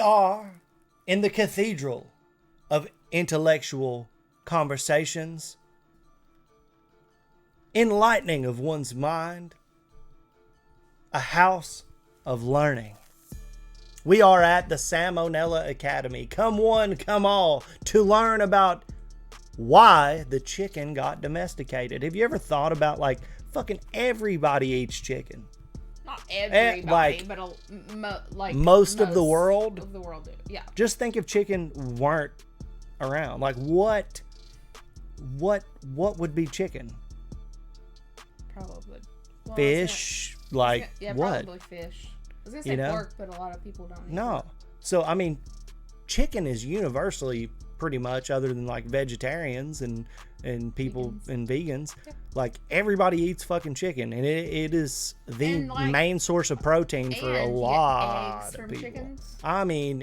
We are in the cathedral of intellectual conversations, enlightening of one's mind, a house of learning. We are at the Salmonella Academy. Come one, come all, to learn about why the chicken got domesticated. Have you ever thought about, like, fucking everybody eats chicken? Not everybody, but most of the world. Of the world, yeah. Just think if chicken weren't around. Like, what would be chicken? Probably fish. What? Probably fish. I was gonna say pork, but a lot of people don't eat pork. So I mean, chicken is universally pretty much, other than like vegetarians and people and vegans, like everybody eats fucking chicken, and it is the main source of protein for a lot of people. Chickens. I mean,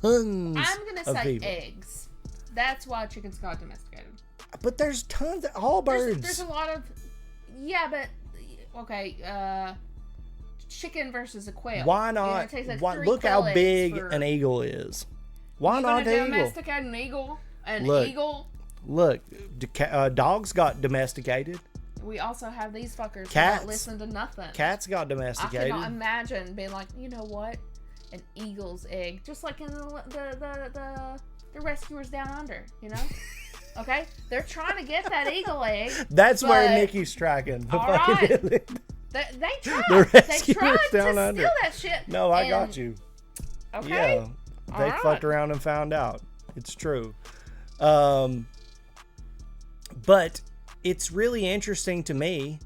tons. I'm gonna say people. Eggs. That's why chickens got domesticated. But there's tons of all birds. There's a lot of chicken versus a quail. Why not? Look how big an eagle is. Why not the eagle? Domesticate an eagle? Look, dogs got domesticated. We also have these fuckers who Cats. don't listen to nothing. Cats got domesticated. I cannot imagine being like, you know what? An eagle's egg. Just like in the rescuers down under, you know? Okay? They're trying to get that eagle egg. That's where Nikki's tracking. All right. They tried. They tried to steal that shit. No, I got you. Okay. Yeah. They fucked around and found out. It's true. But it's really interesting to me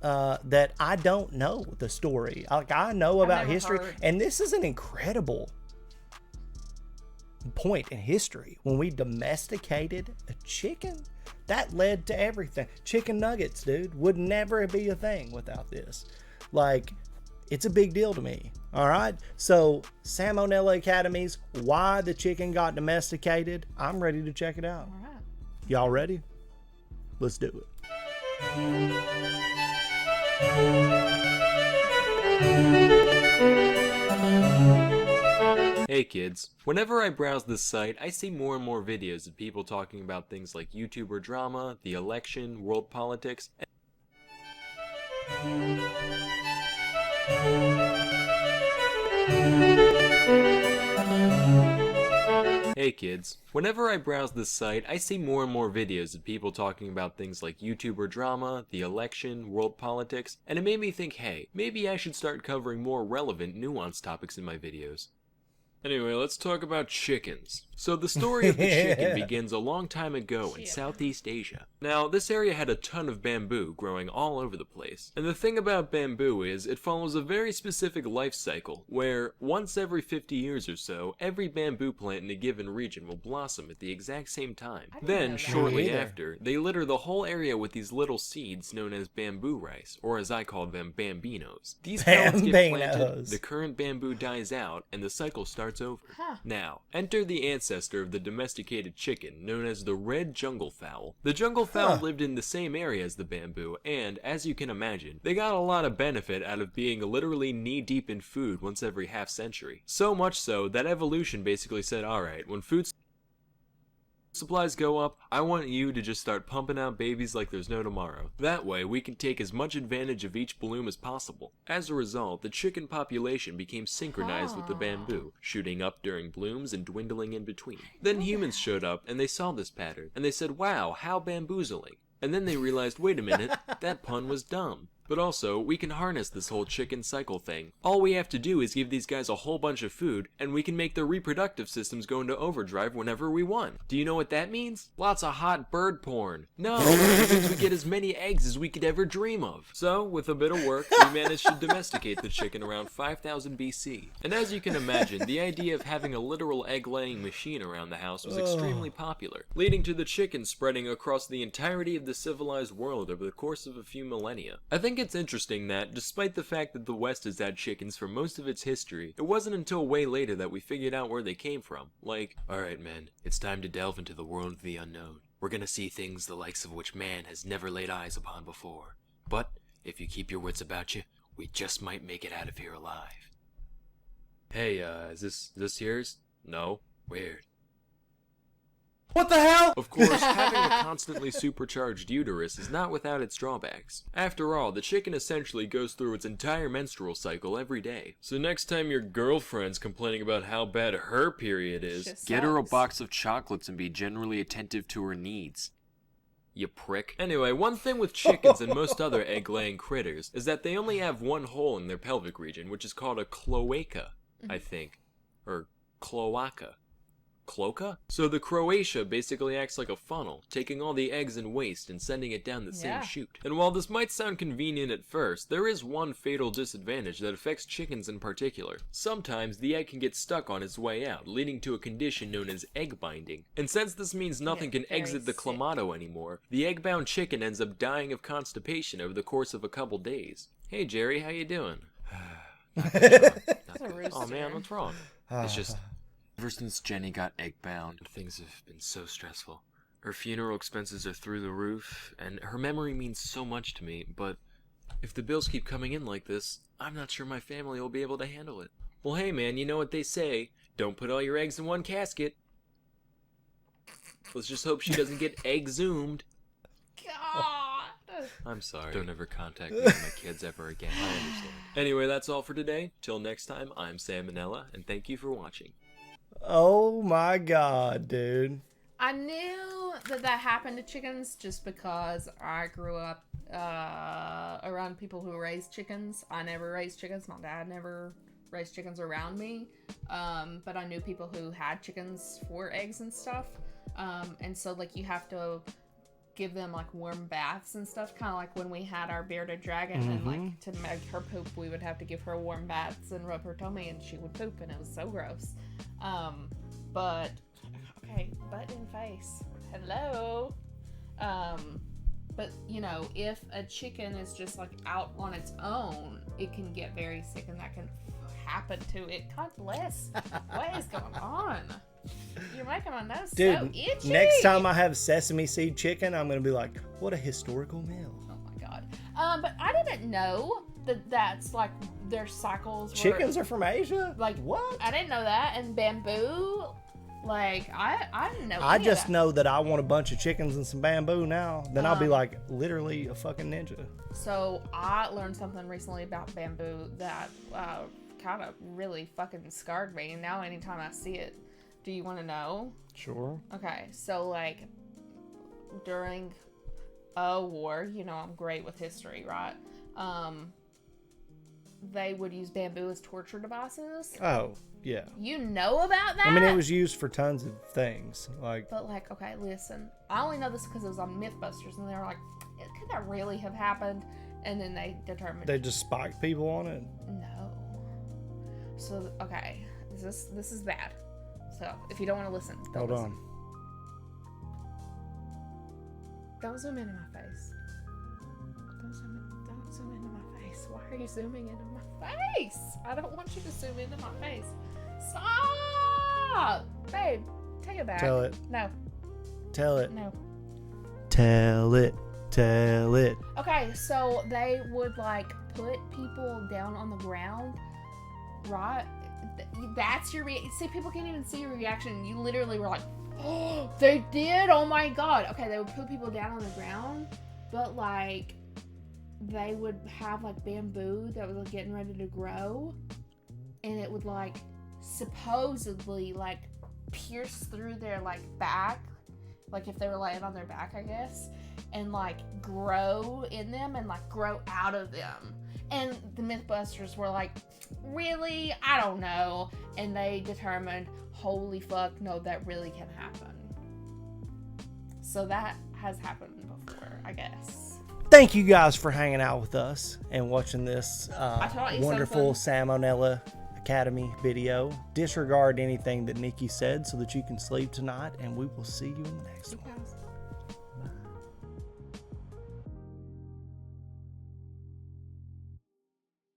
that I don't know the story. Like, I know about history, and this is an incredible point in history. When we domesticated a chicken, that led to everything. Chicken nuggets, dude, would never be a thing without this. Like, it's a big deal to me. All right. So, Salmonella Academies, why the chicken got domesticated. I'm ready to check it out. All right. Y'all ready? Let's do it. Hey kids, whenever I browse this site, I see more and more videos of people talking about things like YouTuber drama, the election, world politics, Hey kids, whenever I browse this site, I see more and more videos of people talking about things like YouTuber drama, the election, world politics, and it made me think, hey, maybe I should start covering more relevant, nuanced topics in my videos. Anyway, let's talk about chickens. So the story of the chicken begins a long time ago in Southeast Asia. Now, this area had a ton of bamboo growing all over the place. And the thing about bamboo is it follows a very specific life cycle, where once every 50 years or so, every bamboo plant in a given region will blossom at the exact same time. Then, shortly after, they litter the whole area with these little seeds known as bamboo rice, or as I call them, bambinos. These pellets get planted, the current bamboo dies out, and the cycle starts over. Now, enter the ancestor of the domesticated chicken, known as the red jungle fowl. The jungle fowl lived in the same area as the bamboo, and, as you can imagine, they got a lot of benefit out of being literally knee-deep in food once every half-century. So much so that evolution basically said, alright, when food supplies go up, I want you to just start pumping out babies like there's no tomorrow. That way, we can take as much advantage of each bloom as possible. As a result, the chicken population became synchronized with the bamboo, shooting up during blooms and dwindling in between. Then humans showed up, and they saw this pattern, and they said, wow, how bamboozling. And then they realized, wait a minute, that pun was dumb. But also, we can harness this whole chicken cycle thing. All we have to do is give these guys a whole bunch of food, and we can make their reproductive systems go into overdrive whenever we want. Do you know what that means? Lots of hot bird porn. No, it means we get as many eggs as we could ever dream of. So, with a bit of work, we managed to domesticate the chicken around 5000 BC. And as you can imagine, the idea of having a literal egg-laying machine around the house was extremely popular, leading to the chicken spreading across the entirety of the civilized world over the course of a few millennia. I think it's interesting that, despite the fact that the West has had chickens for most of its history, it wasn't until way later that we figured out where they came from. Like, alright men, it's time to delve into the world of the unknown. We're gonna see things the likes of which man has never laid eyes upon before. But, if you keep your wits about you, we just might make it out of here alive. Hey, is this yours? No? Weird. What the hell? Of course, having a constantly supercharged uterus is not without its drawbacks. After all, the chicken essentially goes through its entire menstrual cycle every day. So next time your girlfriend's complaining about how bad her period is, Just get her a sucks. box of chocolates and be generally attentive to her needs. You prick. Anyway, one thing with chickens and most other egg-laying critters is that they only have one hole in their pelvic region, which is called a cloaca, I think. Or cloaca. Cloaca? So the Croatia basically acts like a funnel, taking all the eggs and waste and sending it down the same Yeah. chute. And while this might sound convenient at first, there is one fatal disadvantage that affects chickens in particular. Sometimes the egg can get stuck on its way out, leading to a condition known as egg binding. And since this means nothing get can exit the very sick. clamato anymore, the egg-bound chicken ends up dying of constipation over the course of a couple days. Hey Jerry, how you doing? Not good, Sean. Not a good. Oh man, rooster. what's wrong? It's just... Ever since Jenny got egg-bound, things have been so stressful. Her funeral expenses are through the roof, and her memory means so much to me, but if the bills keep coming in like this, I'm not sure my family will be able to handle it. Well, hey man, you know what they say, don't put all your eggs in one casket. Let's just hope she doesn't get egg-zoomed. God. I'm sorry. Don't ever contact me or my kids ever again. I understand. Anyway, that's all for today. Till next time, I'm Sam Manella, and thank you for watching. Oh my god, dude. I knew that happened to chickens just because I grew up around people who raised chickens. I never raised chickens. My dad never raised chickens around me. But I knew people who had chickens for eggs and stuff. And so, like, you have to give them, like, warm baths and stuff. Kind of like when we had our bearded dragon. And, like, to make her poop, we would have to give her warm baths and rub her tummy. And she would poop. And it was so gross. But... Okay, butt in face. Hello. But you know, if a chicken is just like out on its own, it can get very sick, and that can happen to it. God bless. What is going on? You're making my nose Dude, so itchy. next time I have sesame seed chicken, I'm gonna be like, what a historical meal. Oh my god. But I didn't know that's like their cycles. Chickens are from Asia? like what? I didn't know that. And bamboo. Like, I didn't know. I any of just that. know that I want a bunch of chickens and some bamboo now. Then I'll be like literally a fucking ninja. So I learned something recently about bamboo that kind of really fucking scarred me. And now anytime I see it, do you want to know? Sure. Okay, so like during a war, you know, I'm great with history, right? They would use bamboo as torture devices. Oh, yeah. You know about that? I mean, it was used for tons of things. Like, But like, okay, listen. I only know this because it was on MythBusters, and they were like, could that really have happened? And then they determined they just spiked people on it. no. So okay, this is bad. So if you don't want to listen, don't Hold listen. on. Don't zoom into my face. Don't zoom into my face. Why are you zooming into my face? I don't want you to zoom into my face. Stop! Babe, take it back. Tell it. No, Tell it. no. Tell it. Tell it. Okay, so they would like put people down on the ground, right? That's your see, people can't even see your reaction. You literally were like, oh, they did? Oh my god. Okay, they would put people down on the ground, but like they would have like bamboo that was like getting ready to grow, and it would like supposedly like pierce through their like back, like if they were laying on their back, I guess, and like grow in them and like grow out of them. And the Mythbusters were like, really? I don't know. And they determined, holy fuck, no, that really can happen. So that has happened before, I guess. Thank you guys for hanging out with us and watching this I taught you wonderful Salmonella Academy video. Disregard anything that Nikki said so that you can sleep tonight, and we will see you in the next one. Guys.